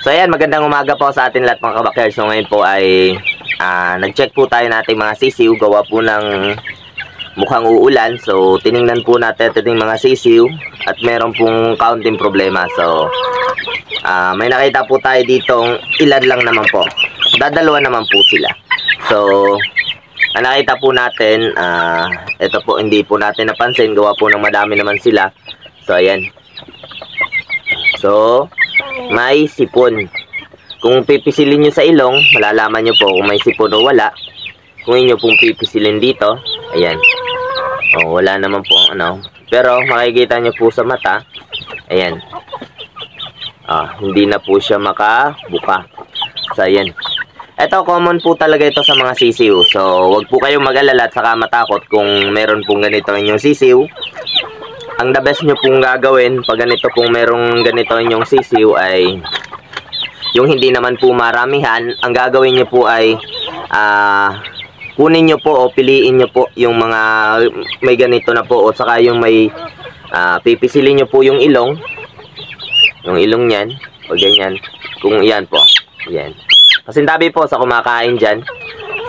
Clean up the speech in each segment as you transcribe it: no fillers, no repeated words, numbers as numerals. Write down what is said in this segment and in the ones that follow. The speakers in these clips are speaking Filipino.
So ayan, magandang umaga po sa atin lahat mga kabakyard. So ngayon po ay nag-check po tayo natin mga sisiw. Gawa po ng mukhang uulan. So tiningnan po natin ating mga sisiw at meron pong kaunting problema. So may nakita po tayo ditong ilan lang naman po. Dadalawa naman po sila. So ang nakita po natin, ito po hindi po natin napansin. Gawa po ng madami naman sila. So ayan. So may sipon. Kung pipisilin nyo sa ilong, malalaman nyo po kung may sipon o wala. Kung inyo pong pipisilin dito, ayan. O, wala naman po ano. Pero makikita nyo po sa mata, ayan. Hindi na po siya makabuka. So ayan. Ito, common po talaga ito sa mga sisiw. So, wag po kayong mag-alala at saka matakot kung meron pong ganito inyong sisiw. Ang the best nyo pong gagawin pag ganito pong merong ganito inyong sisiw ay yung hindi naman po maramihan. Ang gagawin nyo po ay kunin nyo po o piliin nyo po yung mga may ganito na po o saka yung may pipisilin nyo po yung ilong nyan o ganyan. Kung yan po, yan. Kasi tabi po sa kumakain dyan.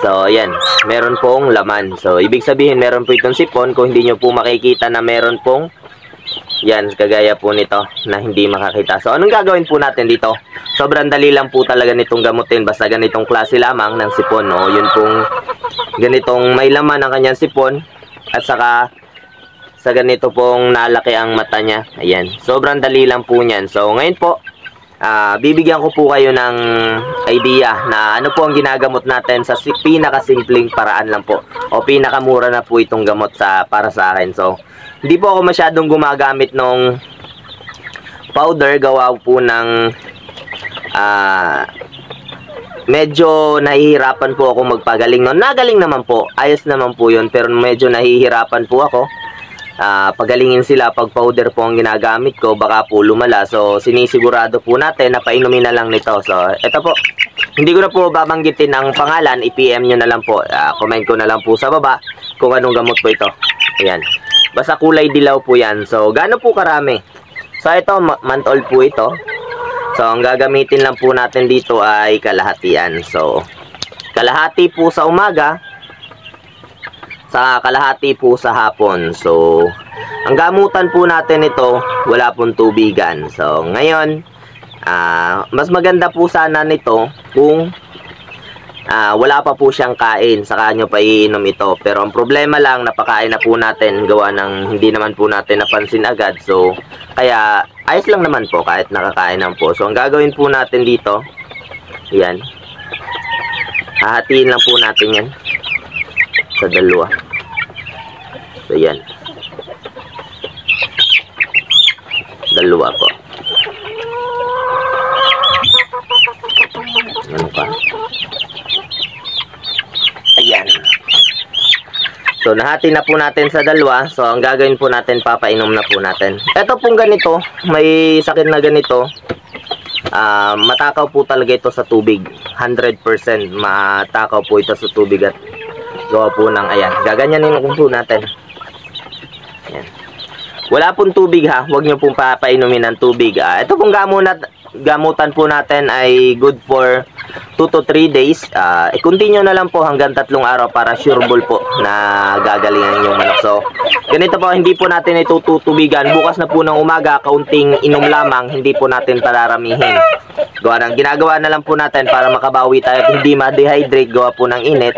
So yan, meron pong laman. So ibig sabihin meron po itong sipon. Kung hindi nyo po makikita na meron pong yan, kagaya po nito na hindi makakita. So anong gagawin po natin dito? Sobrang dali lang po talaga nitong gamutin. Basta ganitong klase lamang ng sipon, no? Yun pong ganitong may laman ang kanyang sipon. At saka sa ganito pong nalaki ang mata niya. Ayan, sobrang dali lang po niyan. So ngayon po, bibigyan ko po kayo ng idea na ano po ang ginagamot natin sa pinakasimpleng paraan lang po. O pinakamura na po itong gamot para sa akin. So hindi po ako masyadong gumagamit ng powder. Gawa po ng medyo nahihirapan po ako magpagaling nun. Nagaling naman po, ayos naman po yun. Pero medyo nahihirapan po ako pagalingin sila pag powder po ang ginagamit ko. Baka po lumala. So sinisigurado po natin na painumin na lang nito. So ito po, hindi ko na po babanggitin ang pangalan. I-PM nyo na lang po, comment ko na lang po sa baba kung anong gamot po ito. Ayan, basta kulay dilaw po yan. So gaano po karami? So ito, month old po ito. So ang gagamitin lang po natin dito ay kalahatian. So kalahati po sa umaga, sa kalahati po sa hapon. So ang gamutan po natin ito, wala pong tubigan. So ngayon, mas maganda po sana nito kung wala pa po siyang kain, saka nyo pa iinom ito. Pero ang problema lang, napakain na po natin, gawa ng hindi naman po natin napansin agad. So kaya ayos lang naman po kahit nakakain lang po. So ang gagawin po natin dito, yan, hahatiin lang po natin yan sa dalawa. So yan, dalawa po. Ano pa? Ayan. So nahati na po natin sa dalawa. So ang gagawin po natin, papainom na po natin. Ito pong ganito, may sakit na ganito, matakaw po talaga ito sa tubig. 100% matakaw po ito sa tubig. At gawa po ng, ayan, gaganyanin po natin. Ayan. Wala pong tubig ha, huwag nyo pong papainumin ng tubig. Ito pong gamutan po natin ay good for 2 to 3 days. I-continue na lang po hanggang 3 araw para sureball po na gagalingan yung manok. So ganito po, hindi po natin itutubigan. Bukas na po ng umaga, kaunting inom lamang, hindi po natin pararamihin. Ginagawa na lang po natin para makabawi tayo at hindi ma-dehydrate gawa po ng init,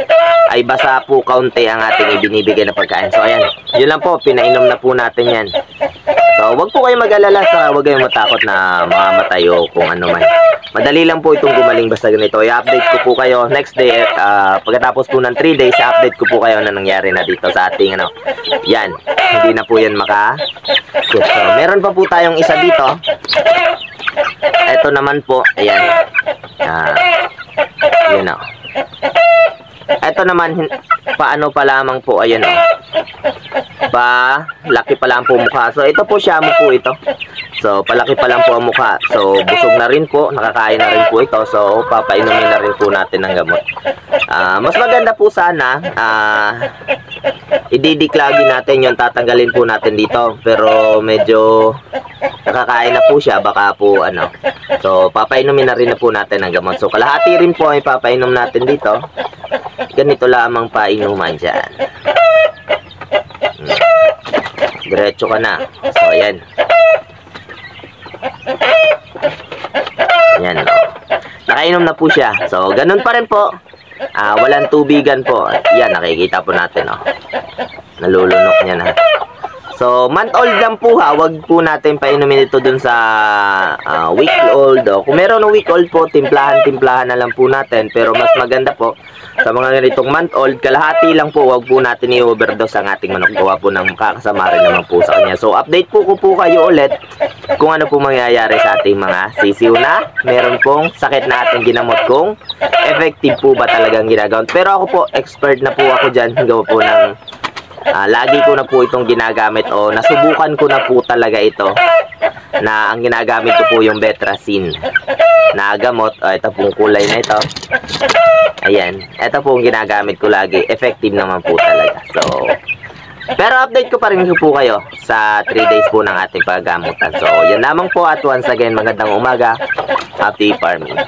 ay basa po kaunti ang ating ibinibigay na pagkain. So ayan, yun lang po, pinainom na po natin yan. So wag po kayo mag-alala, wag kayong matakot na mamamatay o kung ano man. Madali lang po itong gumaling basta ganito. I-update ko po kayo next day, pagkatapos po ng 3 days, i-update ko po kayo na nangyari na dito sa ating ano. Yan, hindi na po yan So meron pa po tayong isa dito. Ito naman po, ayan. Yun o. Ito naman, paano pa lamang po, ayan o. Laki pa lang po mukha. So ito po, shamu po ito. So palaki pa lang po ang mukha. So busog na rin po, nakakain na rin po ito. So papainumin na rin po natin ng gamot. Mas maganda po sana, ididiklagin natin yung tatanggalin po natin dito. Pero medyo nakakain na po siya, baka po ano. So, papainumin na rin na po natin ang gamot. So, kalahati rin po ay papainom natin dito. Ganito lamang painuman dyan. Diretso ka na. So, ayan. Ayan, no. Nakainom na po siya. So, ganun pa rin po. Walang tubigan po. Yan, nakikita po natin, oh. Nalulunok niya na. So, month-old lang po ha. Huwag po natin painumin ito dun sa week-old. Kung meron ng week-old po, timplahan na lang po natin. Pero mas maganda po, sa mga ganitong month-old, kalahati lang po. Huwag po natin i-overdose ang ating manok. Gawa po ng kakasama rin naman po sa kanya. So, update po ko po kayo ulit kung ano po mangyayari sa ating mga sisiw na meron pong sakit na ating ginamot, kung effective po ba talagang ginagawa. Pero ako po, expert na po ako dyan. Gawa po ng lagi ko na po itong ginagamit, o nasubukan ko na po talaga ito, na ang ginagamit ko po yung Betracin na gamot. Ito pong kulay na ito. Ayan, ito po ang ginagamit ko lagi. Effective naman po talaga. So, pero update ko pa rin po kayo sa 3 days po ng ating paggamutan. So, yan lamang po, at once again, magandang umaga. Happy farming.